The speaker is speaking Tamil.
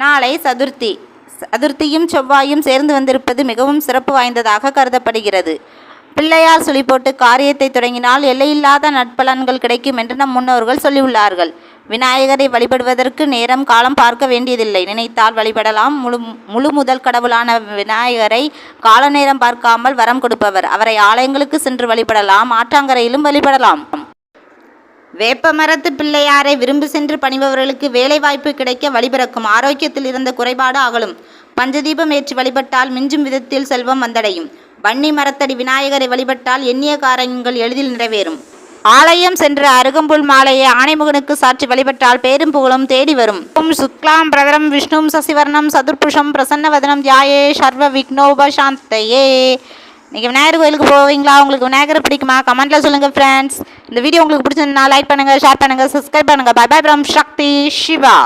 நாளை சதுர்த்தி. சதுர்த்தியும் செவ்வாயும் சேர்ந்து வந்திருப்பது மிகவும் சிறப்பு வாய்ந்ததாக கருதப்படுகிறது. பிள்ளையார் சுழி போட்டு காரியத்தை தொடங்கினால் எல்லையில்லாத நற்பலன்கள் கிடைக்கும் என்று நம் முன்னோர்கள் சொல்லியுள்ளார்கள். விநாயகரை வழிபடுவதற்கு நேரம் காலம் பார்க்க வேண்டியதில்லை. நினைத்தால் வழிபடலாம். முழு முதல் கடவுளான விநாயகரை கால நேரம் பார்க்காமல் வரம் கொடுப்பவர். அவரை ஆலயங்களுக்கு சென்று வழிபடலாம். ஆற்றங்கரையிலும் வழிபடலாம். வேப்ப மரத்து பிள்ளையாரை விரும்பி சென்று பணிபவர்களுக்கு வேலை வாய்ப்பு கிடைக்க வழிபிறக்கும். ஆரோக்கியத்தில் இருந்த குறைபாடு அகலும். பஞ்சதீபம் ஏற்றி வழிபட்டால் மிஞ்சும் விதத்தில் செல்வம் வந்தடையும். வன்னி மரத்தடி விநாயகரை வழிபட்டால் எண்ணிய காரியங்கள் எளிதில் நிறைவேறும். ஆலயம் சென்று அருகம்புல் மாலையை ஆணைமுகனுக்கு சாற்றி வழிபட்டால் பேரும் புகழும் தேடி வரும். ஓம் சுக்லாம் பிரதரம் விஷ்ணும் சசிவர்ணம் சதுர்புஷம் பிரசன்னவதனம் தியாயே சர்வ விக்னோபசாந்தையே. இன்றைக்கி விநாயகர் கோயிலுக்கு போவீங்களா? உங்களுக்கு விநாயகர் பிடிக்குமா? கமெண்ட்டில் சொல்லுங்கள் ஃப்ரெண்ட்ஸ். இந்த வீடியோ உங்களுக்கு பிடிச்சிருந்தா லைக் பண்ணுங்கள், ஷேர் பண்ணுங்கள், சப்ஸ்கிரைப் பண்ணுங்கள். Bye bye from Shakti Siva.